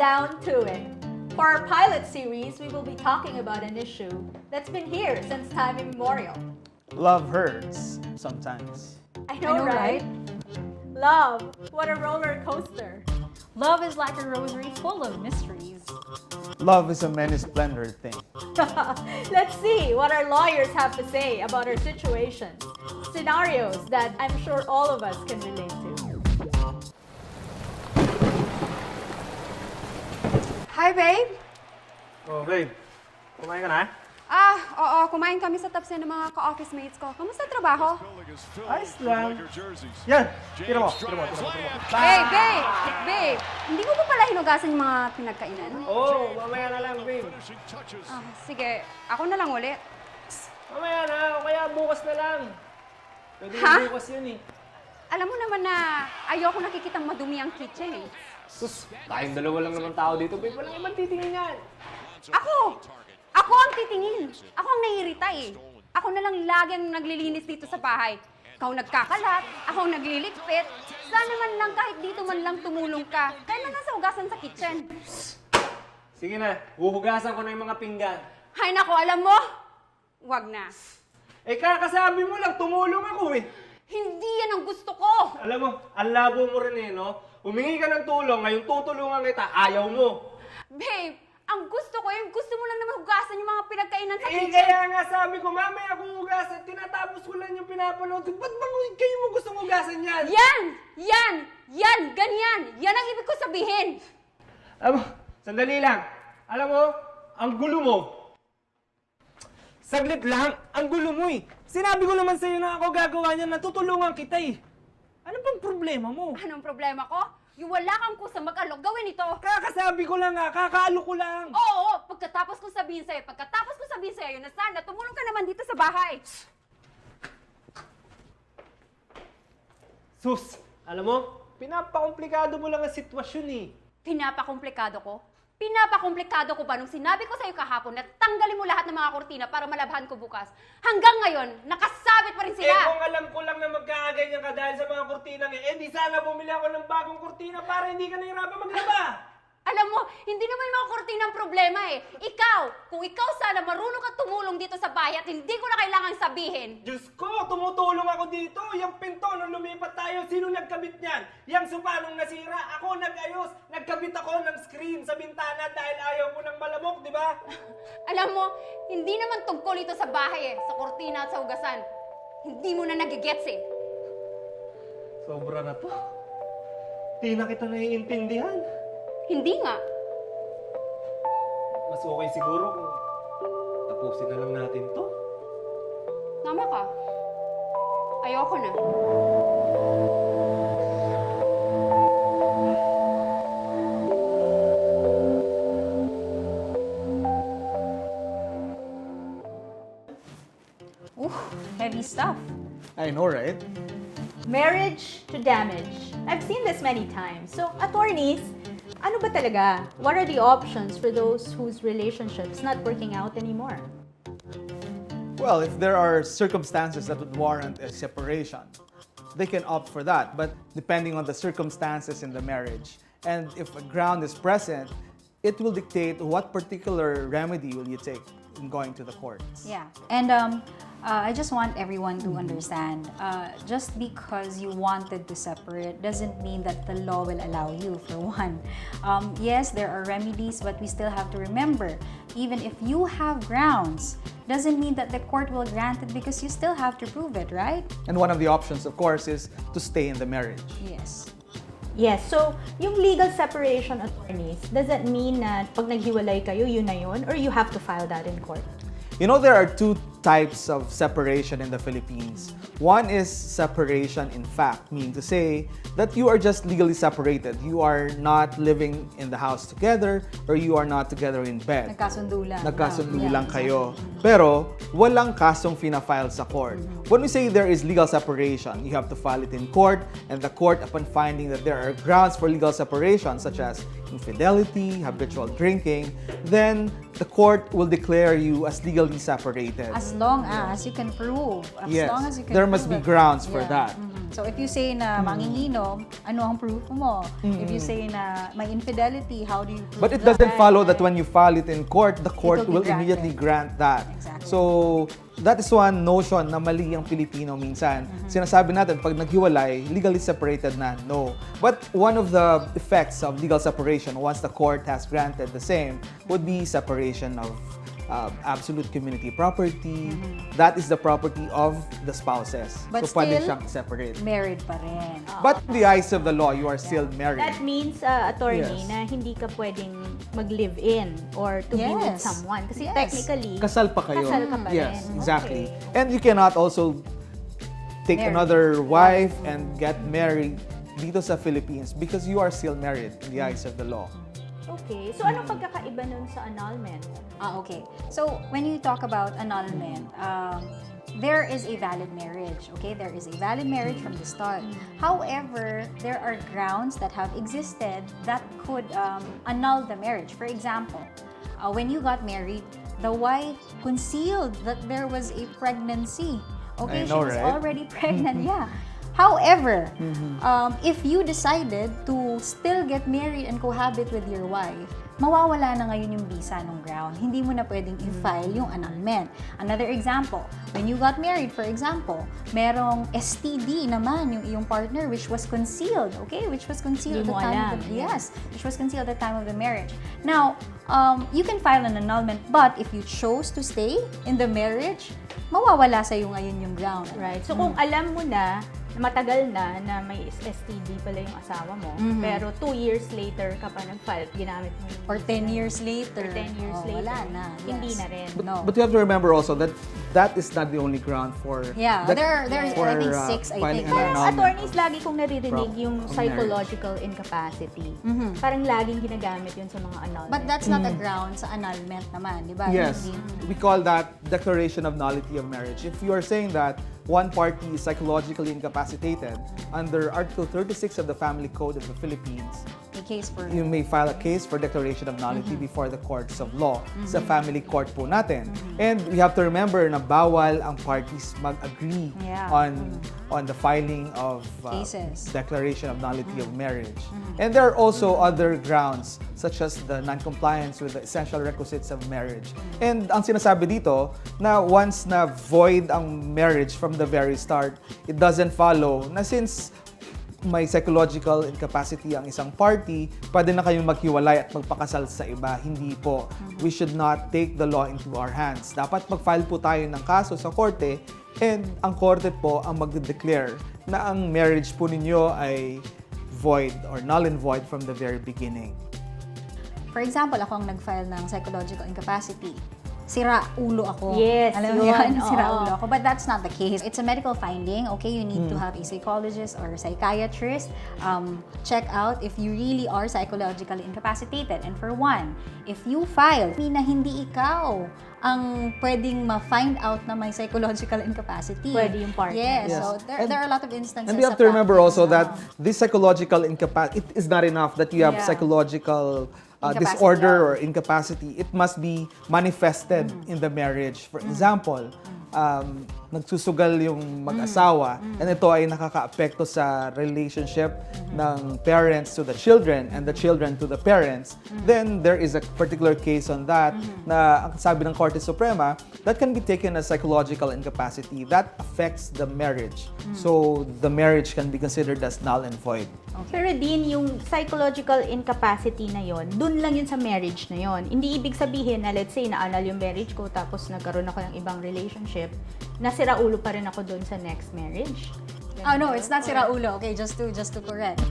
down to it. For our pilot series, we will be talking about an issue that's been here since time immemorial. Love hurts sometimes. I know, right? Love, what a roller coaster. Love is like a rosary full of mysteries. Love is a many splendor thing. Let's see what our lawyers have to say about our situations, scenarios that I'm sure all of us can relate to. Hi, babe. Oh, babe. Kumain ka na? Oo, kumain kami sa tapsin ng mga ka-office mates ko. Kamusta trabaho? Ayos lang. Yan, tira mo. Babe, hindi mo pa pala hinugasan yung mga pinagkainan? Oo, mamaya na lang, babe. Sige, ako na lang ulit. Mamaya na, kaya bukas na lang. Pwede Ha? bukas yun eh. Alam mo naman na ayoko nakikitang madumi ang kitchen eh. Sus, tayong dalawa lang naman tao dito, babe. Walang ibang titingin yan. Ako ang titingin. Ako ang naiirita eh. Ako na lang laging naglilinis dito sa bahay. Ikaw nagkakalat, ako ang nagliligpit. Sana man lang kahit dito man lang tumulong ka. Kaya na nasa hugasan sa kitchen. Sige na, huhugasan ko na yung mga pinggan. Hay nako, alam mo? Wag na. Eh, kakasabi mo lang, tumulong ako eh. Hindi yan ang gusto ko. Alam mo, ang labo mo rin eh, no? Humingi ka ng tulong, ngayon tutulungan kita, ayaw mo. Babe, ang gusto ko yung gusto mo lang naman hugasan yung mga pinagkainan sa Eh, kitchen. kaya nga sabi ko, mamaya ako hugasan, tinatapos ko lang yung pinapanood. Ba't ba kayo mo gustong hugasan yan? Yan, ganyan. Yan ang ibig ko sabihin. Alam mo, sandali lang. Alam mo, ang gulo mo. Saglit lang, ang gulo mo eh. Sinabi ko naman sa'yo na ako gagawa niyan, natutulungan kita eh. Ano bang problema mo? Anong problema ko? Yung wala kang kusang mag-alok, gawin ito. Kakasabi ko lang nga, kakaalo ko lang. Oo, pagkatapos ko sabihin sa'yo, yun na sana, tumulong ka naman dito sa bahay. Sus, alam mo, pinapakomplikado mo lang ang sitwasyon eh. Pinapakomplikado ko? Pinapakomplikado ko ba nung sinabi ko sa'yo kahapon na tanggalin mo lahat ng mga kortina para malabhan ko bukas? Hanggang ngayon, nakasabit pa rin sila! Eh kung alam ko lang na magkakaganyan ka dahil sa mga kortina eh di sana bumili ako ng bagong kortina para hindi ka nahirapan maglaba! Alam mo, hindi naman yung mga kortina ang problema eh. Kung ikaw sana marunong ka tumulong dito sa bahay at hindi ko na kailangang sabihin. Diyos ko, tumutulong ako dito. Yung pinto nung lumipat tayo, sino nagkabit niyan? Yung sopa nung nasira, ako nag-ayos. Nagkabit ako ng screen sa bintana dahil ayaw mo ng malamok, di ba? Alam mo, hindi naman tungkol ito sa bahay eh, sa kortina at sa hugasan. Hindi mo na nagigets eh. Sobra na to. Di na kita naiintindihan. Hindi nga. Mas okay siguro kung tapusin na lang natin to. Tama ka. Ayoko na. Heavy stuff. I know, right? Marriage to damage. I've seen this many times. So, attorneys, ano ba talaga? What are the options for those whose relationship's not working out anymore? Well, if there are circumstances that would warrant a separation, they can opt for that. But depending on the circumstances in the marriage, and if a ground is present, it will dictate what particular remedy will you take in going to the courts. Yeah. And I just want everyone to understand, just because you wanted to separate doesn't mean that the law will allow you, for one. Yes, there are remedies, but we still have to remember, even if you have grounds, doesn't mean that the court will grant it because you still have to prove it, right? And one of the options, of course, is to stay in the marriage. Yes. Yes, so yung legal separation, attorneys, does that mean na pag naghiwalay kayo, yun na yun? Or you have to file that in court? You know, there are two types of separation in the Philippines. One is separation in fact, meaning to say that you are just legally separated. You are not living in the house together or you are not together in bed. Nagkasundo lang. Nagkasundo Yeah, lang kayo. Pero walang kasong fina-file sa court. When we say there is legal separation, you have to file it in court, and the court, upon finding that there are grounds for legal separation such as infidelity, habitual drinking, then the court will declare you as legally separated. As long as you can prove. As Yes, long as you can there must prove be it. grounds for Yeah. that. So if you say na manginginom, ano ang proof mo? If you say na may infidelity, how do you prove But it that? doesn't follow that when you file it in court, the court It'll will be granted. immediately grant that. Exactly. So, that is one notion na mali ang Pilipino minsan. Sinasabi natin, pag naghiwalay, legally separated na. No. But one of the effects of legal separation, once the court has granted the same, would be separation of absolute community property. That is the property of the spouses. But so, pwede still, siyang separate. married pa rin. But in the eyes of the law, you are still married. That means, attorney, Yes. na hindi ka pwedeng mag-live-in or to be with Yes. someone. Kasi Yes. technically, Kasal pa kayo. kasal ka pa Yes, rin. exactly. Okay. And you cannot also take Marry. another wife and get married dito sa Philippines because you are still married in the eyes of the law. Okay. So, anong pagkakaiba nun sa annulment? Okay. So, when you talk about annulment, there is a valid marriage, okay? There is a valid marriage from the start. However, there are grounds that have existed that could annul the marriage. For example, when you got married, the wife concealed that there was a pregnancy. Okay, I know, she was right? already pregnant, yeah. However, if you decided to still get married and cohabit with your wife, mawawala na ngayon yung visa ng ground. Hindi mo na pwedeng i-file yung annulment. Another example, when you got married, for example, merong STD naman yung iyong partner which was concealed, okay? Which was concealed at Hindi the mo time alam. of the, yes, which was concealed at the time of the marriage. Now, you can file an annulment, but if you chose to stay in the marriage, mawawala sa'yo ngayon yung ground. Right. So, kung alam mo na matagal na may STD pala yung asawa mo, pero 2 years later ka pa nag-file, ginamit mo yung Or 10 years later. Or 10 years later. Wala na. Hindi yes. na rin. No. But you have to remember also that that is not the only ground for Yeah, that- there's for, I think 6, I filing think. an Parang annulment attorneys, of- lagi kong naririnig yung of psychological incapacity. Parang laging ginagamit yun sa mga annulment. But that's not a ground sa annulment naman, di ba? Yes, Hindi. we call that declaration of nullity of marriage. If you are saying that one party is psychologically incapacitated under Article 36 of the Family Code of the Philippines, A case for... you may file a case for declaration of nullity before the courts of law sa family court po natin. And we have to remember na bawal ang parties mag-agree Yeah. on the filing of Cases. declaration of nullity of marriage. And there are also other grounds such as the non-compliance with the essential requisites of marriage. And ang sinasabi dito na once na void ang marriage from the very start, it doesn't follow na since may psychological incapacity ang isang party, pwede na kayong maghiwalay at magpakasal sa iba. Hindi po. We should not take the law into our hands. Dapat mag-file po tayo ng kaso sa korte and ang korte po ang magde-declare na ang marriage po ninyo ay void or null and void from the very beginning. For example, ako ang nag-file ng psychological incapacity. Sira ulo ako. Yes, Alam mo yun, yan? Sira oo. ulo ako. But that's not the case. It's a medical finding, okay? You need to have a psychologist or psychiatrist check out if you really are psychologically incapacitated. And for one, if you file, hindi ikaw ang pwedeng ma-find out na may psychological incapacity. Pwede yung partner. Yes. Yes. So there are a lot of instances And we have of to remember that. also that this psychological incapacity, it is not enough that you have Yeah. psychological Incapacity, disorder yeah. or incapacity. It must be manifested in the marriage. For example, nagsusugal yung mag-asawa and ito ay nakakaapekto sa relationship ng parents to the children and the children to the parents, then there is a particular case on that na ang sabi ng Korte Suprema, that can be taken as psychological incapacity. That affects the marriage. So the marriage can be considered as null and void. Pero din, yung psychological incapacity na yon, dun lang yun sa marriage na yon. Hindi ibig sabihin na, let's say, na-annul yung marriage ko, tapos nagkaroon ako ng ibang relationship, nasira ulo pa rin ako dun sa next marriage. Oh no, it's not sira ulo. Okay, just to correct.